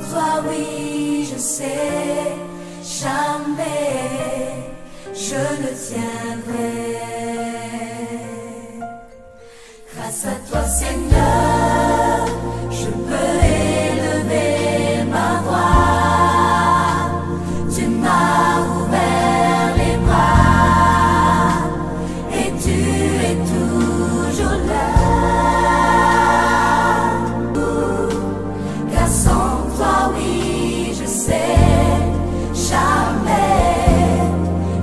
Toi, oui, je sais, jamais je ne tiendrai. Grâce à toi, Seigneur, je peux élever ma voix. Tu m'as ouvert les bras et tu es toujours là. Car sans toi, oui, je sais, jamais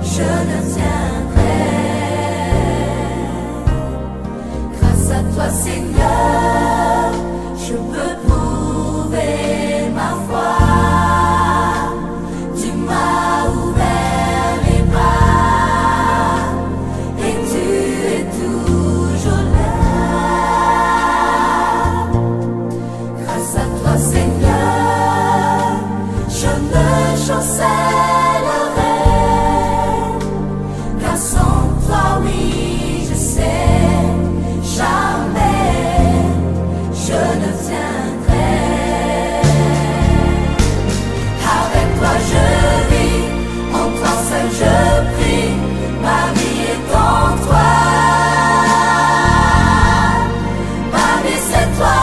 je ne tiendrai. Grâce à toi, Seigneur, je peux prouver ma foi. Tu m'as ouvert les bras et tu es toujours là. Grâce à toi, Seigneur, je me chancellerai. Car sans toi, oui, je sais, jamais je ne tiendrai. Avec toi je vis, en toi seul je prie, ma vie est en toi. Ma vie c'est toi,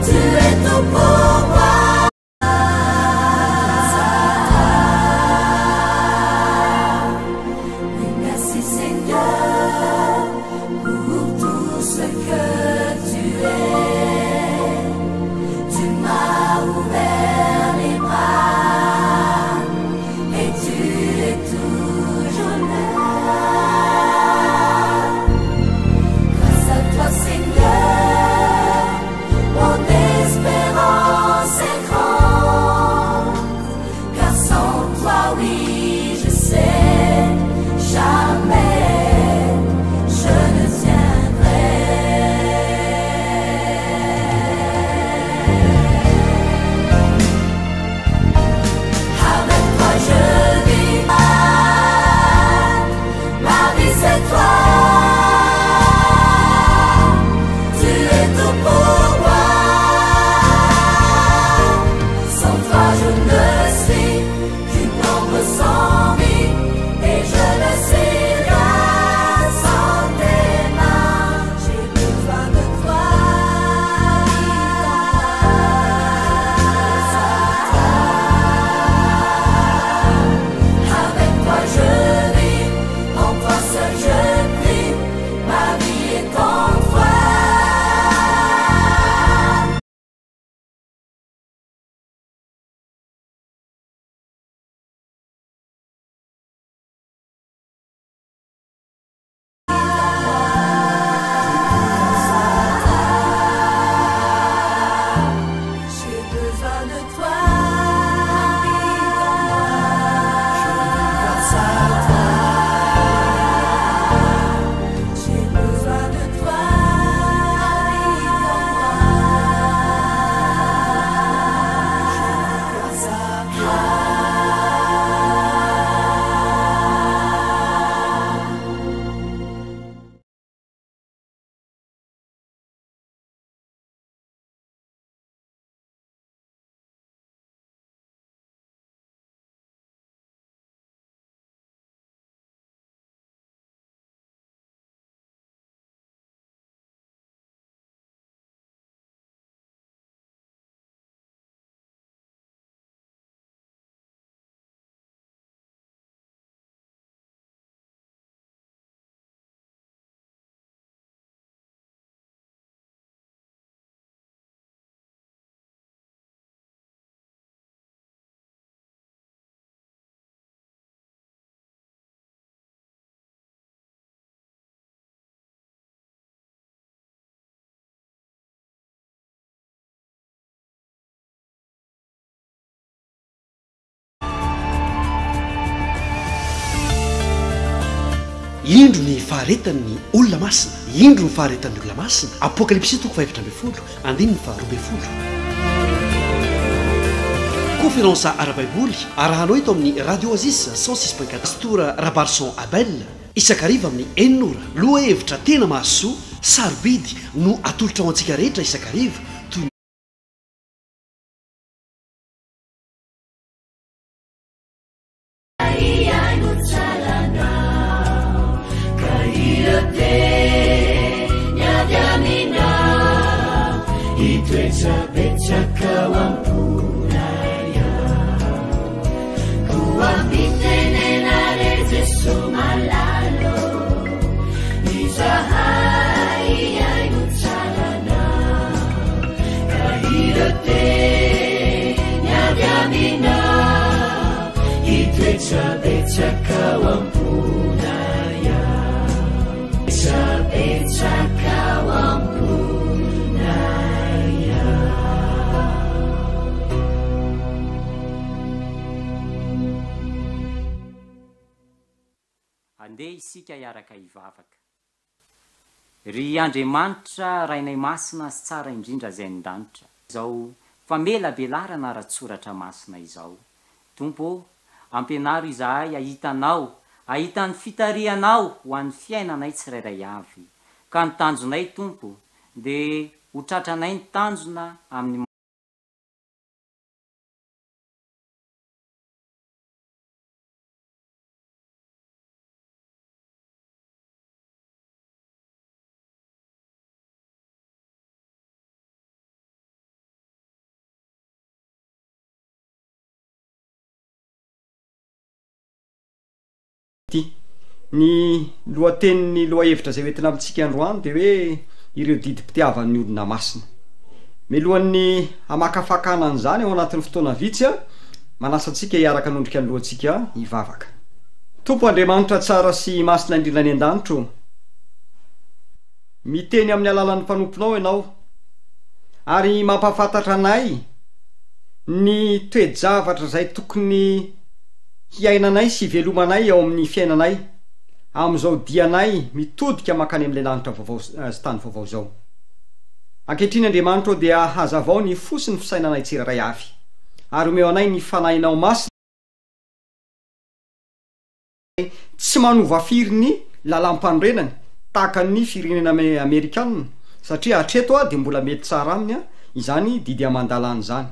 tu es tout pour moi. Oui, merci Seigneur pour tout ce que tu es. Tu m'as ouvert les bras et tu es toujours là. Grâce à toi, Seigneur, mon espérance est grande. Car sans toi, oui, je sais, jamais je ne tiendrai. Avec toi je vis, ma vie c'est toi. Tu es tout pour moi. Sans toi je ne suis qu'une ombre sans vie, et je ne suis rien sans tes mains. J'ai besoin de toi. indro ny faharetan'ny olona masina, indro ny faharetan'ny olona masina. Apokalipsy toko 7:12 andininy fa 12. Conférence ara-baiboly arahanao eto amin'ny radio Oasis 106.4 pastora Rabarson Abel isakariva amin'ny 9 loha hevitra tena mahasoa sarobidy no atolotra ao antsika rehetra isakariva. Andeha isika hiaraka hivavaka. Ry Andriamanitra rainay masina sy tsara indrindra izay an-danitra. Izao famela belarana ara-tsoratra masina izao. Tompo, ampianaro izahay ahitanao, ahitan'ny fitarianao ho an'ny fiainanay tsirairay avy. Ka ny tanjonay Tompo, dia ho tratranay ny tanjona amin'ny ny lohatenin'ny loha hevitra zay hoentina amintsika androany dia hoe ireo didim-pitiavan'ny olona masina. Milohan'ny hamakafakana an'izany ao anatin'ny fotoana vitsy a, manasa antsika hiaraka anondrika ny lohantsika hivavaka. Tompo Andriamanitra tsara sy masina indrindra ny an-danitro, miteny amin'ny alalan'ny mpanomponao ianao ary mampafantatra anay ny toe-javatra zay tokony hiainanay sy velomanay ao amin'ny fiainanay amin'izao dianay mitodika makany amin'ilay lanitra vaovao sy tany vaovao zao. Ankehitriny Andriamanitra dia hazavao ny fosiny fisainanay tsiraray avy ary omeo anay ny fanahinao masina tsy manova firy ny lalam-panorenany tahaka ny firenena Amerikanina, satria hatreto dia mbola mety tsara aminy izany didy amandalana zany.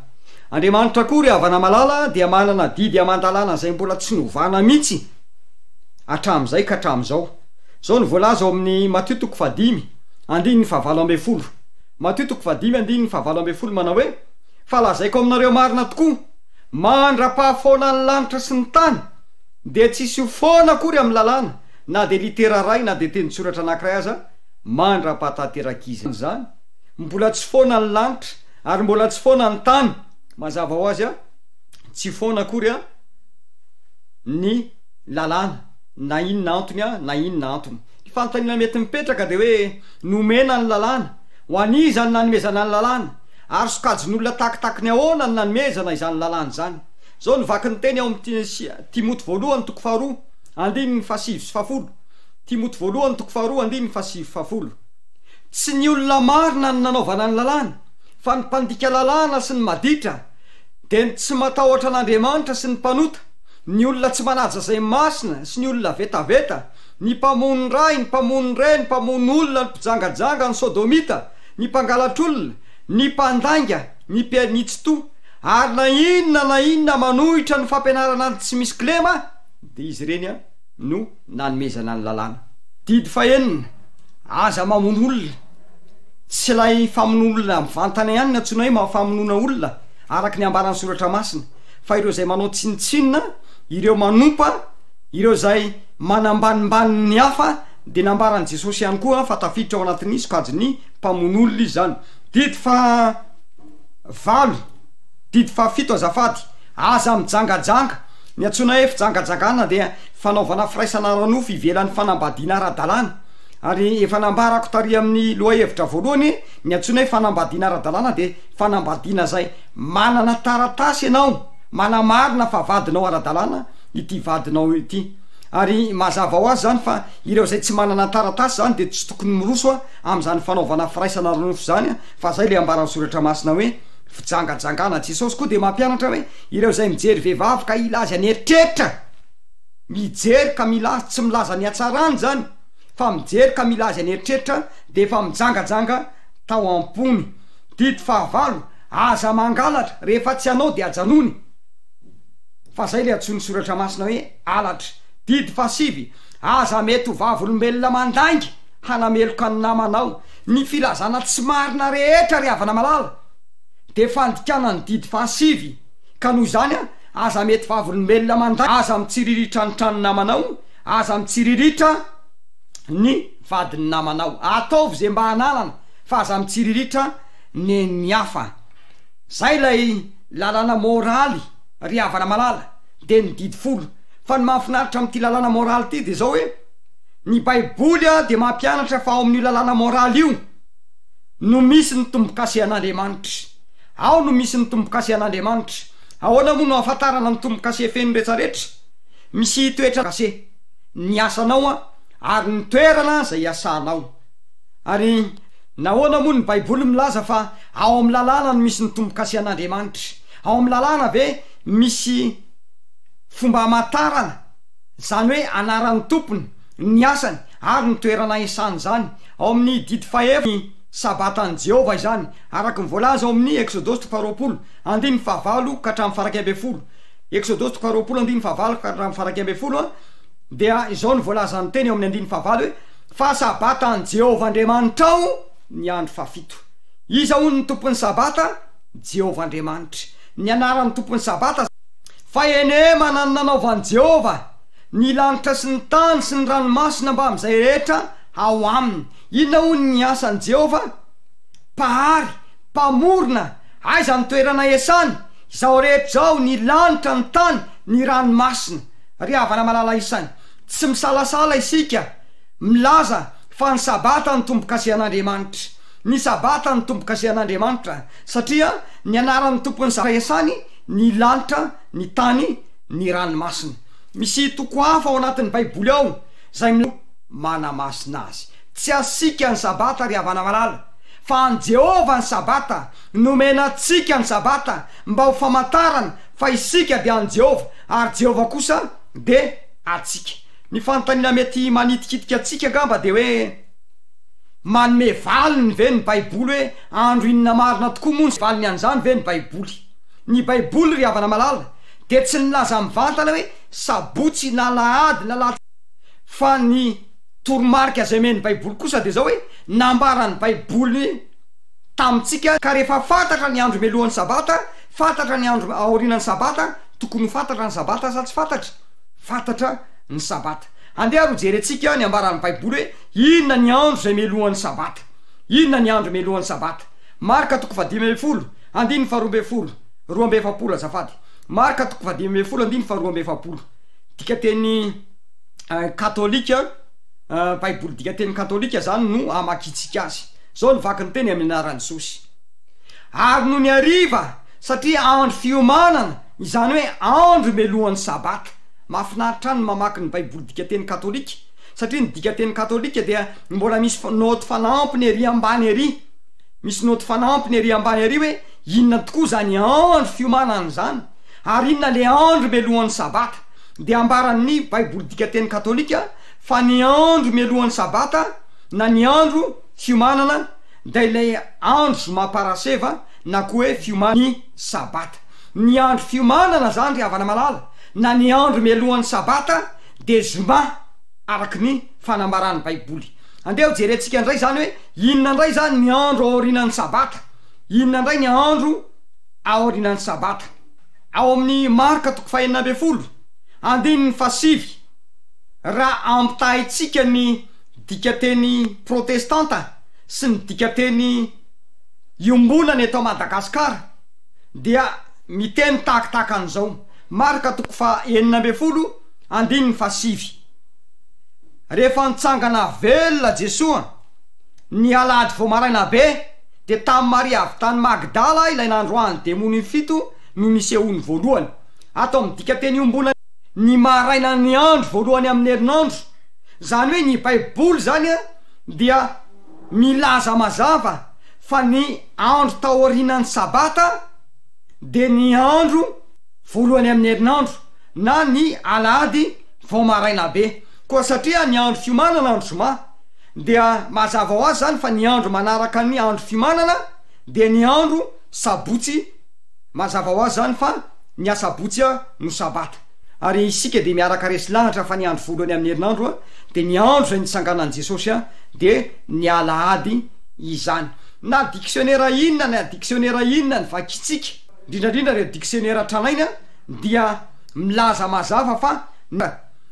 Andriamanitra koa ry havana malala dia manana didy amandalana zay mbola tsy novana mihitsy hatramin'izay ka hatramin'izao. Zao ny voalaza ao amin'ny Matthieu 5:9-20. Matthieu 5:9-20 manao hoe: fa lazaiko aminareo marina tokoa, mandra-pahafoana ny lanitra sy ny tany dia tsisy ho foana akory amin'ny lalàna, na dia litera ray na dia teny-tsoratra anankiray aza mandra-pahatateraka zany. Mbola tsy foana ny lanitra ary mbola tsy foana ny tany, mazava ho azy tsy foana akory ny lalàna, na inona antony na inona antony. Ny fanontaniana mety mipetraka dia hoe nomena ny lalàna ho an'izany nanomezana ny lalàna ary sokajin'olona takitakiny ahoana ny nanomezana izany lalàna zany. Zao ny vaky ny teny ao amin'ny Timoty 2:2-7-10. Timoty 2:2-7-10. Tsy ny olona marina ny nanaovana ny lalàna, fa ny mpandika lalàna sy ny maditra, dia ny tsy matahotra an'Andriamanitra sy ny mpanota, ny olona tsy manaja zay masina sy ny olona vetaveta, ny mpamony ray, ny mpamony re, ny mpamony olona, ny mpijangajanga, ny sodomita, ny mpangalatr'olona, ny mpandanga, ny mpianitsy-to, ary na inona manohitra ny fampianarana ny tsy misy klema, dia izy ireny no nanomezana ny lalàna. Didy fahenina, aza mamono olona, tsy ilay famon'olona mivantana ihany ny antsoina hoe famonona olona araka ny ambaran'ny soratra masina, fa ireo zay manao tsinitsinina, ireo manompa, ireo zay manambanimbany ny hafa, dia nambaran'i Jesosy ihany koa fa tafiditra ao anatin'ny sokajiny mpamon'olona izy zany. Didy didy fahafito azafady, aza mijangajanga. Ny antsoina hoe fijangajangana dia fanaovana firaisana ranofo ivelan'ny fanambadiana ara-dalàna, ary efa nambarako tary amin'ny loha hevitra voalohany ny antsoina hoe fanambadiana ara-dalàna dia fanambadiana zay manana taratasy ianao, manamarina fa vadinao ara-dalàna ity vadinao ity. ary mazava ho azy zany fa ireo zay tsy manana taratasy zany de tsy tokony miroso am'zany fanaovana firaisana ronofo zany fa zay le ambarany soratra masina hoe fijangajangana jesosy koa de mampianatra hoe ireo zay mijery vehivavy ka ilazy any eritreritra mijery ka mila azy tsy milaza ny atsarany zany fa mijery ka mila azy any eritreritra de fa mijangajanga tao ampony dity fahavalo aza mangalatra rehefa tsy anao de ajanony fa zay le atsony soratra masina hoe alatra dity fasivy aza mety ho vavolombelona mandangy hanameloka ny namanao ny filazana tsy marina rehetra ry havana malala de fandikana ny didy fasivy ka noho zany aza mety vavolombelona mandangy aza mitsiriritra ny trano namanao aza mitsiriritra ny vadiny namanao ataovy zay mba hananana fa aza mitsiriritra ny hafa zay lay lalana moraly ry havana malala de ny didy folo fa ny mahafinaritra am'ty lalàna moraly ty de zao hoe ny baiboly de mampianatra fa ao amin'io lalàna moraly io no misy ny tombokasy an'Andriamanitra ao no misy ny tombokasy an'Andriamanitra ahoana moa no ahafantarana ny tombokasy feno rehetrarehetra misy toetra kase ny asanao ary ny toerana zay asanao ary nahoana moa ny baiboly milaza fa ao amin'ny lalàna no misy ny tombokasy an'Andriamanitra ao amin'ny lalàna ve misy fomba amatarana zany hoe anaran'ny tompony ny asany ary ny toerana isany zany ao amin'ny didy faefany sabatan'i Jehova izany araky ny voalaza ao amin'ny Exodosy 20 andiny fahavalo ka hatramin'ny faraky amby folo Exodosy 20 andiny fahavalo ka hatramin'ny faraky amby folo dia izao ny voalaza ny teny ao amin'ny andiny fahavalo hoe fa sabatan'i Jehova Andriamanitra ao ny andro fafito iza hoy ny tompon'ny sabata Jehova Andriamanitra ny anaran'ny tompon'ny sabata fa ene manany nanaovan'i Jehova ny lanitra sy ny tany sy ny ranomasina mba am'izay rehetra ao aminy inona hoy ny asan'i Jehova pahary mpamorona aiza ny toerana esany izao rehetra zao ny lanitra ny tany ny ranomasina ry havana malala isany tsy misalasala isika milaza fa ny sabata ny tombokasy an'Andriamanitra ny sabata ny tombokasy an'Andriamanitra satria ny anaran'ny tompony esany ny lanitra ny tany ny ranomasina misy toko hafa ao anatin'ny baiboly ao zay manamasina azy tsy asika ny sabata ry havana malala fa an Jehova ny sabata nomena tsika ny sabata mba ho famantarana fa isika de an Jehova ary Jehova kosa de atsika ny fanontaniana mety manitikitika atsika gamba de hoe manome valiny ve ny baiboly hoe andro inona marina tokoa moa ny valiny an'izany ve ny baiboly ny baiboly ry havana malala de tsy nilaza mivantana hoe sabotsy na lahady na laha fa ny toromarika zay meny baiboly kosa de zao hoe nambarany baiboly tamitsika ka rehefa fantatra ny andro melohan'ny sabata fantatra ny andro aorinan'ny sabata tokony ho fantatra ny sabata sa tsy fantatra ny sabata andeha ro jerentsika ny ambaran'ny baiboly hoe inona ny andro zay melohan'ny sabata inona ny andro melohan'ny sabata marika toko 10 andiny 12 2 azafady marika toko 10 andiny 2 dika teny katolika baiboly dika teny katolika zany no amakitsika azy zao nyvaky ny teny amin'ny anaran'ny Jesosy ary no ny ariva satria andro fiomanana izany hoe andro melohan'ny sabata mahafinaritra ny mamaky ny baiboly dika teny katolika satria ny dika teny katolika dia mbola misy noty fanampiny ery ambany ery misy noty fanampiny ery ambany ery hoe inona tokoa zany andro fiomanana zany ary inona le andro melohan'ny sabata de ambaran'ny baiboly dika teny katolika fa ny andro melohan'ny sabata na ny andro fiomanana da ilay andro zoma paraseva na koa hoe fiomanany sabata ny andro fiomanana zany ry havana malala na ny andro melohan'ny sabata de zoma araky ny fanambaran'ny baiboly andeha ho jerentsika ndray zany hoe inona ndray zany ny andro aorinan'ny sabata inona ndray ny andro aorinan'ny sabata ao amin'ny marika toko 40 andiny 7 raha ampitahintsika ny dikateny protestanta sy ny dikateny iombonany eto Madagasikara dia miteny tahakitahaka an'izao marika toko 40 andiny 7 rehefa nitsangana velona Jesoa ny alahady voamaraina be de tamy Maria avy tany Magdala ilay nandroany demony 7 no nisehony voalohany ato amin'ny dikateny iombonany ny maraina ny andro voalohany amin'ny herinandro zany hoe ny baiboly zany a dia milaza mazava fa ny andro taorianany sabata de ny andro voalohany amin'ny herinandro na ny alahady vao maraina be koa satria ny andro fiomanana andro zoma dia mazava ho azy zany fa ny andro manaraka ny andro fiomanana de ny andro sabotsy mazava ho azy zany fa ny asabotsy a no sabata ary isika de miaraka resy lahatra fa ny andro voalohany amin'ny herinandro a de ny andro zay nitsanganan jesosy a de ny alahady izany na dictionnaire inona na dictionnaire inona ny vakitsika indrindrandrindra re dictionnaire tranaina dia milaza mazava fa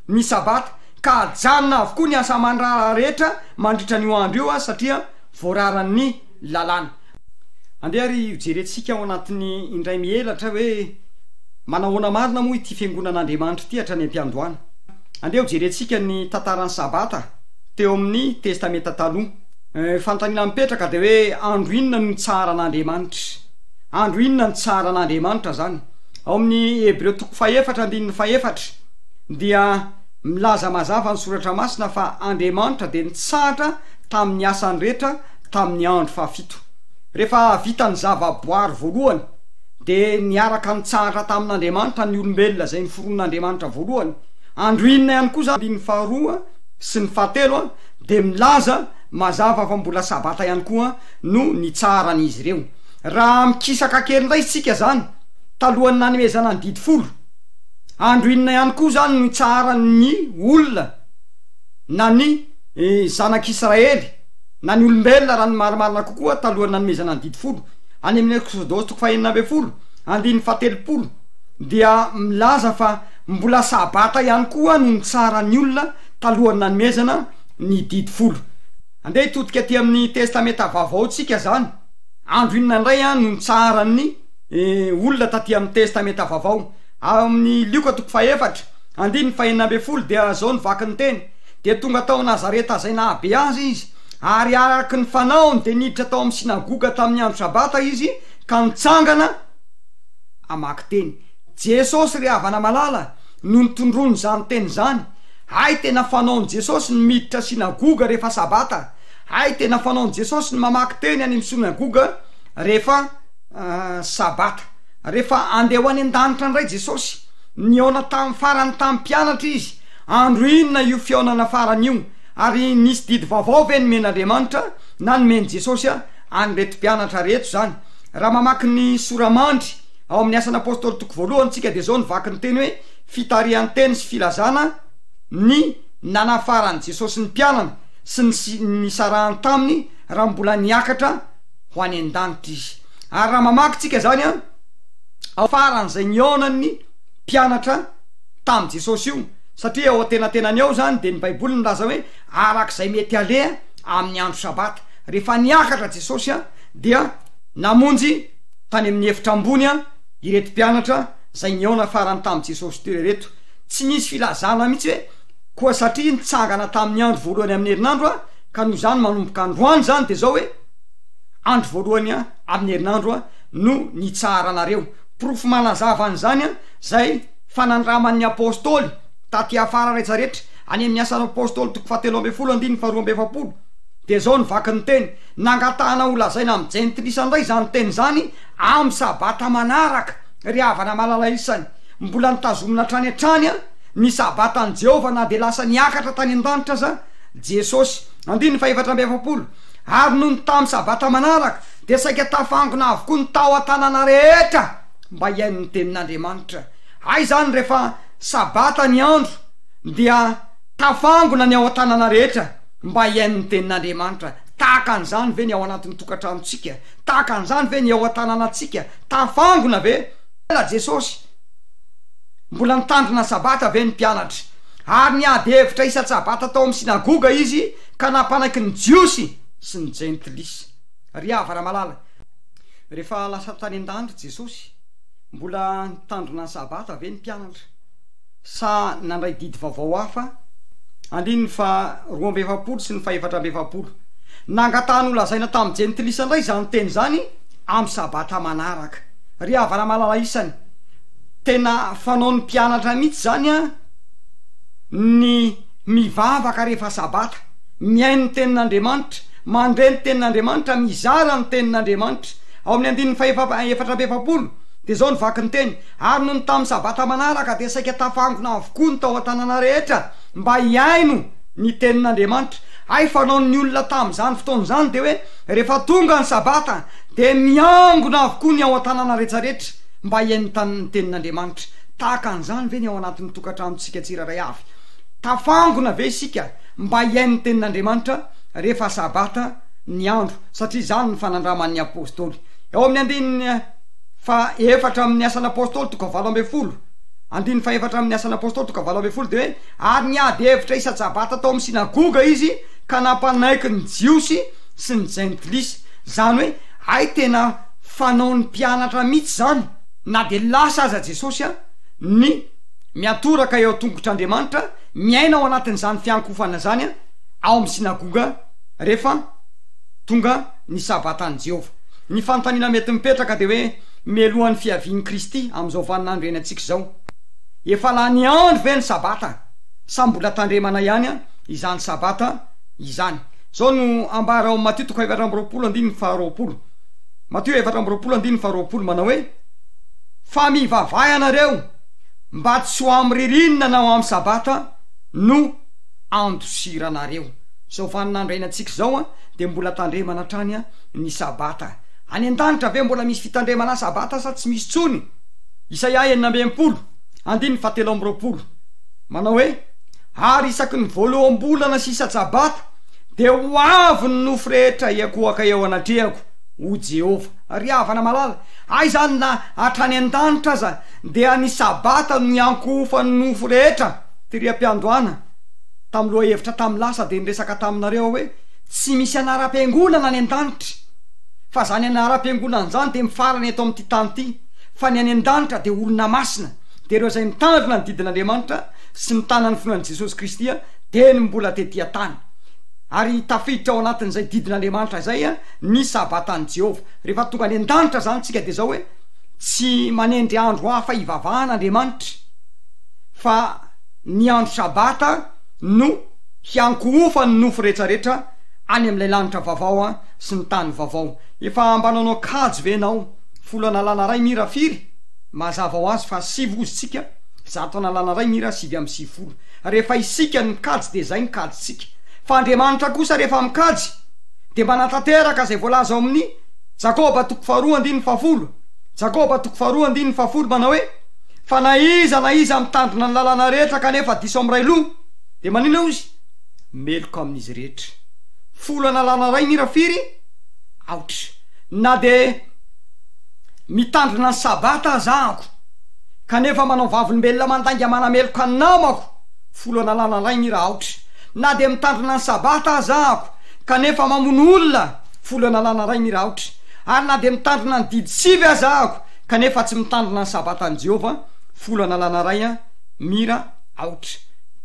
ny sabata ka ajanona avokoa ny asa mandrara rehetra mandritra ny andro io a satria voararan'ny lalàna andeha ary jeretsika ao anatin'ny indray mielatra hoe manahoana marina moa ity fiangonan'Andriamanitra ty hatrany am-piandohana andeha ho jeretsika ny tantaran'ny sabata teo amin'ny testamenta taloha fanontaniana mipetraka de hoe andro inona no tsara an'Andriamanitra andro inona ny tsara an'Andriamanitra zany ao amin'ny Hebreo 4:1 dia milaza mazava ny soratra masina fa Andriamanitra de nitsahatra tamin'ny asany rehetra tamin'ny andro fahafito rehefa vita ny zavaboary voalohany de niaraka nitsahatra tamin'Andriamanitra ny olombelona zay niforon'Andriamanitra voalohany andro inona ihany koa zany ny faharoa sy ny fahatelo de milaza mazava fa mbola sabata ihany koa no nitsaran'izy ireo raha mikisaka kely ndray sika zany talohany nanomezana ny didy folo andro inona ihany koa zany no tsarany olona na ny zanak'Israely na ny olombelona raha ny marimarina kokoa talohany nanomezana ny didy folo any amin'ny Exodosy 4:7 dia milaza fa mbola sabata ihany koa no nitsarany olona talohany nanomezana ny didy folo andeha hitodika aty amin'ny testamenta vaovao tsika zany andro inona indray a no nitsarany olona taty amin'ny testamenta vaovao amin'ny Lioka 4:4 dia zao nivaky ny teny de tonga tao Nazareta zay nahabe azy izy ary araky ny fanaony de niditra tao amin'ny sinagoga tamin'ny andro sabata izy ka nitsangana amaky teny Jesosy ry havana malala no nitondrony zany teny zany hay tena fanaony Jesosy ny miditra sinagoga rehefa sabata hay tena fanaony Jesosy ny mamaky teny any amin'ny sinagoga rehefa sabata rehefa andeha ho any an-danitra ndray Jesosy niona tamin'ny farany tamin'ny mpianatra izy andro inona io fiaonana farany io ary nisy didy vaovao ve nomen'Andriamanitra na nomeny Jesosy a anyreto mpianatra reto zany raha mamaky ny soramandry ao amin'ny asan'ny apôstôly toko voalohany tsika de zao nivaky ny teny hoe fitarihan'ny teny sy filazana ny nanafarany Jesosy ny mpianana sy ny sarahany taminy raha mbola niakatra ho any an-danitra izy ary raha mamaky tsika zany a ao farany zay nionany mpianatra tamy Jesosy io satria ao atenatenany ao zany de ny baiboly nilaza hoe arak'izay mety alea amin'ny andro sabata rehefa niakatra Jesosy a dia namonjy tany amin'ny efitra ambony a ireto mpianatra zay niona farany tamy Jesosy teo reto tsy misy filazana mihitsy hoe koa satria nitsangana tamin'ny andro voalohany amin'ny herinandro a ka noho zany manomboka androany zany de zao hoe andro voalohany a amin'ny herinandro a no nitsaranareo profo manazava an'izany a zay fanandraman'ny apôstôly taty afara rehetrarehetra any amin'ny asan'ny apôstôly 7:12 de zao nivaky ny teny nangatahana ho lazaina amin'ny jentilisa ndray zany teny zany amin'ny sabata manaraka ry havana malala isany mbola nitazomina trany an-trany a ny sabatan'i Jehova na de lasa niakatra tany an-danitra za Jesosy 7:7 ary noho ny tamin'ny sabata manaraka de saika tafangona avokoa ny tao an-tanàna rehetra mba hiain'ny tenin'Andriamanitra hay zany rehefa sabata ny andro dia tafangona ny ao an-tanàna rehetra mba hiain'ny tenin'Andriamanitra tahaka an'izany ve ny ao anatin'ny tokantranontsika tahaka an'izany ve ny ao an-tanànatsika tafangona ve la Jesosy mbola nitandrina sabata ve ny mpianatra ary niady hevitra isa-sabata tao amin'ny sinagoga izy ka nampanaiky ny jiosy sy ny jentilisa ry havana malala rehefa lasa tany an-danitra Jesosy mbola nitandrina ny sabata ve ny mpianatra sa nandray didy vaovao hafa 2:20 sy ny 4:20 nangatahany ho lazaina tamin'ny jentilisa ndray zany teny zany amin'ny sabata manaraka ry havana malala isany tena fanao ny mpianatra mihitsy zany a ny mivavaka rehefa sabata, miainy ny tenin'Andriamanitra, mandre ny tenin'Andriamanitra, mizara ny tenin'Andriamanitra. Ao amin'ny andininy efatra amby efapolo de zao ny vaky ny teny: ary noho ny tamin'ny sabata manaraka de saika tafangona avokoa ny tao an-tanàna rehetra mba hiaino ny tenin'Andriamanitra. Ay fanaon'ny olona tamin'izany fotoan'izany de hoe rehefa tonga ny sabata de miangona avokoa ny ao an-tanàna rehetrarehetra mba hiaino ny tenin'Andriamanitra. Tahaka an'izany ve ny ao anatin'ny tokantranontsika tsiraray avy? Tafangona ve isika mba hiaino ny tenin'Andriamanitra rehefa sabata ny andro? Satria zany ny fanandraman'ny apôstôly. Eo amin'ny andininy fa efatra amin'ny asan'ny apôstôly toka 7 andininy fa efatra amin'ny asan'ny apôstôly toka 7 de hoe ary niady hevitra isa-jabata tao amin'ny sinagoga izy ka nampanaiky ny jiosy sy ny jentilisy. Zany hoe ay tena fanao ny mpianatra mihitsy zany, na de lasa aza Jesosy a ny miatoraka eo tongotr'Andriamanitra, miaina ao anatin'izany fiankofana zany a ao amin'ny sinagoga rehefa tonga ny sabatan'i Jehova. Ny fanontaniana mety mipetraka de hoe mialohan'ny fiavian'i Kristy amin'izao vaninandro eny antsika zao, efa lany andro ve ny sabata sa mbola tandremana ihany a izany sabata izany? Zao no ambara ao Matthieu 4:20. Matthieu 4:20 manao hoe fa mivavahy anareo mba tsy ho amin'ny ririnina na ho amin'ny sabata no andosiranareo. Zao vaninandro eny antsika zao a de mbola tandremana trany a ny sabata. Any an-danitra ve mbola misy fitandremana sabata sa tsy misy tsony? Isaia 9:7 manao hoe ary isaky ny voaloham-bolana sy isa-jabata de ho avy ny nofo rehetra iakoaka eo anatrehako ho Jehova. Ry havana malala, ay zany na hatrany an-danitra aza de any sabata no iankofa ny nofo rehetra. Tyriam-piandohana tam'loha hevitra tam'y lasa de niresaka taminareo hoe tsy misy anaram-piangonana any an-danitra, fa zany anaram-piangonana zany de mifarany eto amin'ity tany ity, fa ny any an-danitra de olona masina, de ireo zay mitandrina ny didin'Andriamanitra sy ny tanany finoan'i Jesosy Kristy a de ny mbola tetia tany. Ary tafiditra ao anatin'izay didin'Andriamanitra zay a ny sabatan'i Jehova. Rehefa tonga any an-danitra zany tsika de zao hoe tsy manendry andro hafa ivavahan'Andriamanitra, fa ny andro sabata no hiankofa ny nofo rehetrarehetra any amin'ilay lanitra vaovao a sy ny tany vaovao. Efa mbananao kajo ve nao 10 analana ray mira firy? Mazava ho azy fa 9 ozy tsika, 100 analana ray mira 9:50. Rehefa isika ny kajo de zay ny kajotsika. Fa Andriamanitra kosa rehefa mikajy de manatanteraka zay voalaza ao amin'ny Jakoba 2:2. Jakoba 2:2 manao hoe fa na iza mitandrina ny lalana rehetra kanefa diso amin'ray loha de manina ozy meloko amin'izy rehetra. 10 analana ray mira firy aotra. Na de mitandrina ny sabata zahako kanefa manao vavolombelona mandainga manameloka ny namako, 10 analana ray mira aotra. Na de mitandrina ny sabata zahako kanefa mamono olona, 10 analana ray mira aotra. Ary na de mitandrina ny didy 9 zahako kanefa tsy mitandrina ny sabatan'i Jehova, 10 analana ray a mira aotra.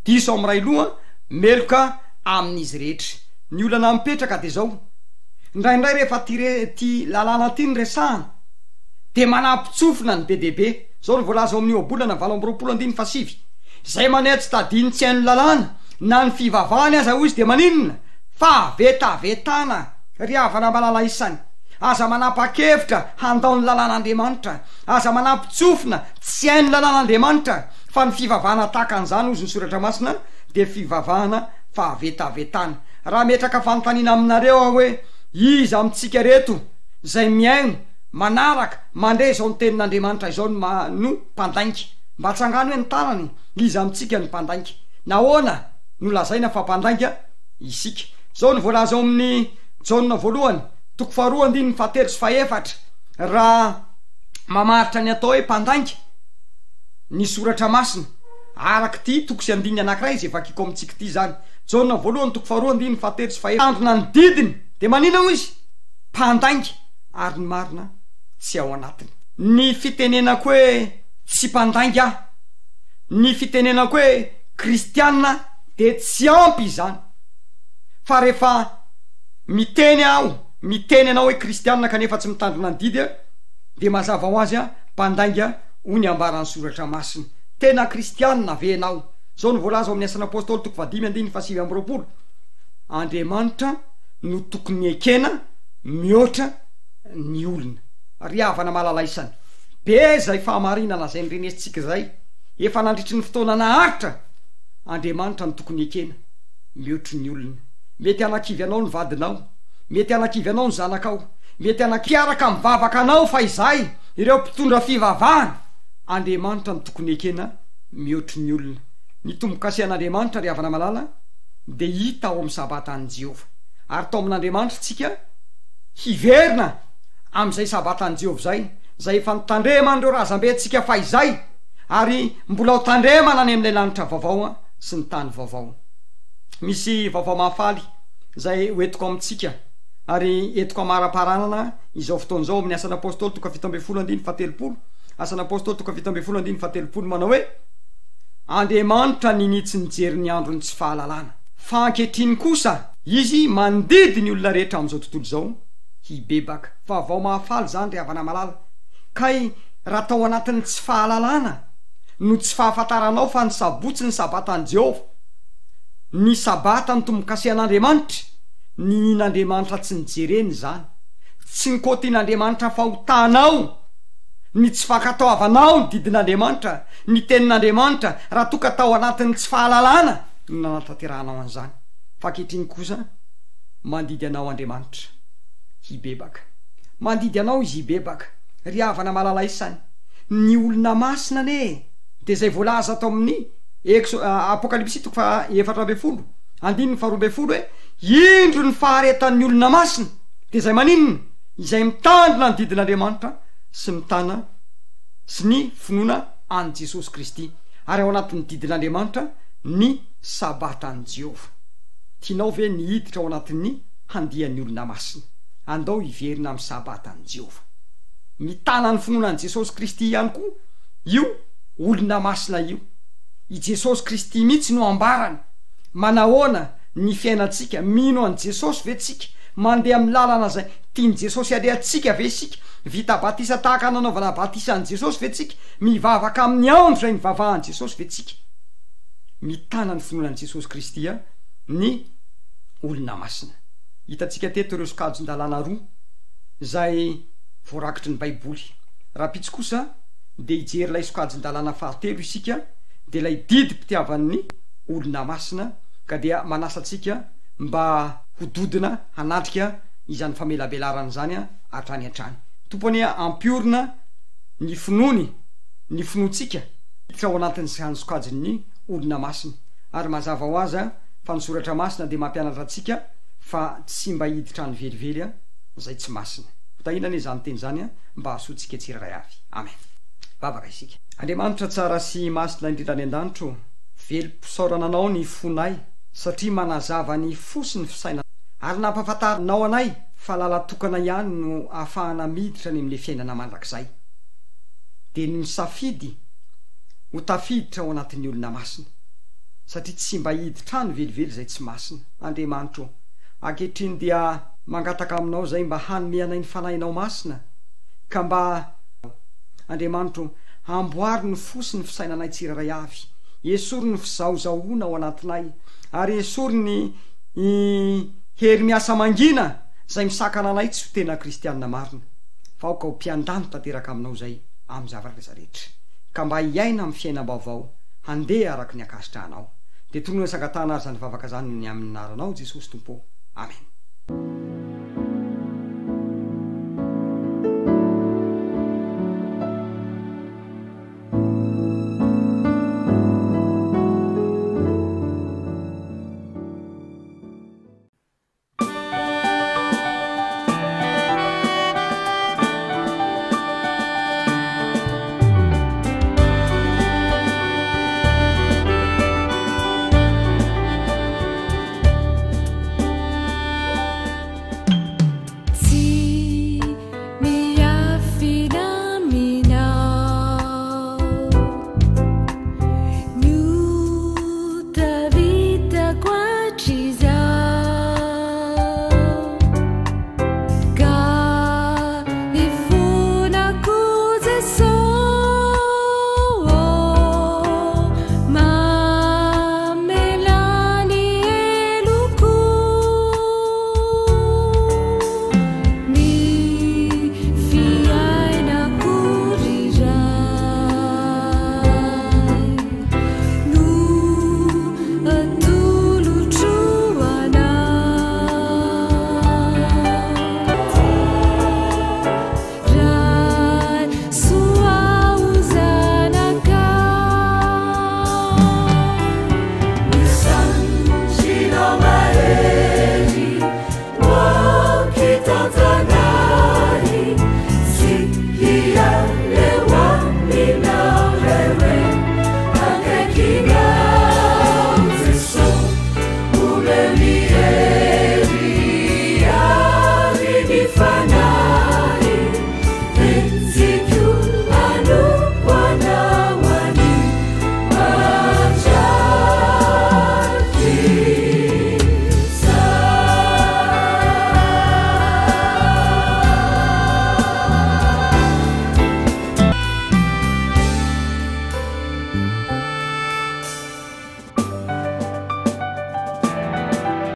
Diso amin'ray loha meloka amin'izy rehetra. Ny olana mipetraka de zao indraindray rehefa ty lalàna ty ny resahana de manampitsofina ny be dehibe. Zao ny voalaza ao amin'ny obolana 7:7 zay manetsy tadiny tsy hainy lalàna na ny fivavahany aza ozy de maninona fa vetavetana. Ry havana malala isany, aza manapa-kevitra handao ny lalàn'Andriamanitra, aza manampitsofina tsy hainy lalàn'Andriamanitra, fa ny fivavahana tahaka an'izany ozy ny soratra masina de fivavahana fa vetavetana. Raha metraka fanontaniana aminareo aho hoe iza amintsika reto zay miaino manaraka mandre zao ny tenin'Andriamanitra izao no mpandainga, mba tsangano hoe ny tanany iza amintsika ny mpandainga, nahoana no lazaina fa mpandainga isika. Zao ny voalaza ao amin'ny Jaona voalohany 2:3-4 raha mamaritra ny atao hoe mpandainga ny soratra masina araka ty toko sy andiny anankiray izy evakiko amintsika ty zany. Jaona voalohany 2:3-4 tandrina ny didiny de manina ho izy mpandainga ary ny marina tsy ao anatiny. Ny fitenenako hoe tsy mpandainga, ny fitenenako hoe kristianina de tsy ampy izany, fa rehefa miteny anao hoe kristianina kanefa tsy mitandrina ny didy de mazava ho azy a mpandainga hoy ny ambarany soratra masiny tena kristianina venao zao ny voalaza ao amin'ny asan'ny apôstôly toko 5:7 andriamanitra no tokony ekena mihoatra ny olona riavana malalaisany be zay fahamarinana zay nyrenesitsika zay efa nandritry ny fotoana naharitra andriamanitra no tokony ekena mihoatry ny olona mety anakivy anao ny vadinao mety anakivy anao ny zanakao mety anakiaraka mivavaka anao fa izay ireo mpitondra fivavahana andriamanitra no tokony ekena mihoatry ny olona ny tombo-kase an'andriamanitra ry havana malala de hita ao amin'ny sabatany Jehova ary tao amin'andriamanitra tsika hiverina am'izay sabatany Jehova zay efa nitandreman'ireo razambe tsika fa izay ary mbola ho tandremana any amin'ilay lanitra vaovao sy ny tany vaovao. Misy vaovao mahafaly zay hoentiko amintsika ary entiko amara-paranana izao fotoana zao amin'ny asan'ny apôstôly toko 7:7 asan'ny apôstôly toko 7:7 manao hoe andriamanitra ninitsy nijery ny andro ny tsy fahalalana fa ankehitriny kosa izy mandidy ny olona rehetra am'izao tontolo zao hibebaka. Vaovao mahafaly zany ry havana malala kay raha tao anatin'ny tsy fahalalana no tsy fahafantaranao fa ny sabotsy ny sabatany Jehova ny sabata ny tombo-kase an'andriamanitra ny in'andriamanitra tsy nijereny zany tsy nikotin'andriamanitra fahotanao ny tsy fakataovanao ny didin'andriamanitra ny tenin'andriamanitra raha toka tao anatin'ny tsy fahalalana no nanatanterahanao an'izany fa ankehitriny kosa mandidy anao andriamanitra hibebaka mandidy anao izy hibebaka ry havana malalaisany ny olona masina ne de zay voalaza atao amin'ny apokalipsy toko 4:20 andininy 2:20 hoe indro ny faharetan'ny olona masina de zay maninona izay mitandrina ny didin'andriamanitra sy mitana sy ny finoana an' Jesosy Kristy ary ao anatin'ny didin'andriamanitra ny sabatany Jehova. Tianao ve ny hiditra ao anatin'ny handian'ny olona masina andao hiverina amin'ny sabatany Jehova mitana ny finoana an' Jesosy Kristy ihany koa io olona masina io i Jesosy Kristy mihitsy no ambarany manahoana ny fiainatsika mino an' Jesosy ve tsika mandeha amin'ny lalana zay tiany Jesosy alehatsika ve sika vita batisa tahaka nanaovana batisa an' Jesosy ve tsika mivavaka amin'ny andro zay mivavahan' Jesosy ve tsika mitana ny finoana an' Jesosy Kristy ny olona masina. Hitatsika teto ireo sokajin-dalàna roa zay voarakitry ny baiboly raha pitsy kosa de hijery lay sokajin-dalàna fahatelo isika de lay didy mpitiavan'ny olona masina ka dia manasatsika mba hododina hanatrika izany famelabelarana zany hatrany hatrany tompony ampiorina ny finony ny finoatsika hiditra ao anatin'ny zany sokajin'ny olona masina ary mazava ho aza fa ny soratra masina de mampianatra atsika fa tsy mba hiditra ny velively zay tsy masina hotahinana izany teny zany mba hasotsika tsiraray avy. Amen. Vavaka isika. Andriamanitra tsara sy masina indrindra any an-danitro velom-pisaorana anao ny fonay satria manazava ny fosy ny fisaina ary nampahafantarinao anay fa lala tokana ihany no ahafahana miditra ny amin'le fiainana mandrakizay de ny misafidy ho tafiditra ao anatin'ny olona masina satria tsy mba hiditra ny velively zay tsy masina. Andriamanitro ankehitriny dia mangataka aminao zay mba hanome anay ny fanahinao masina ka mba Andriamanitro amboary ny fosy ny fisainanay tsiraray avy esory ny fizahozahoana ao anatinay ary esory ny hery miasa mangina zay misakana anay tsy ho tena kristianina marina fa aoka ho mpiandano tanteraka aminao zay amin'ny zavatra rehetra ka mba hiaina amin'ny fiainam-baovao handeha araky ny akasitrahanao de toroana sangatana ary zany vavaka zany ny amin'ny naranao Jesosy Tompo. Amen.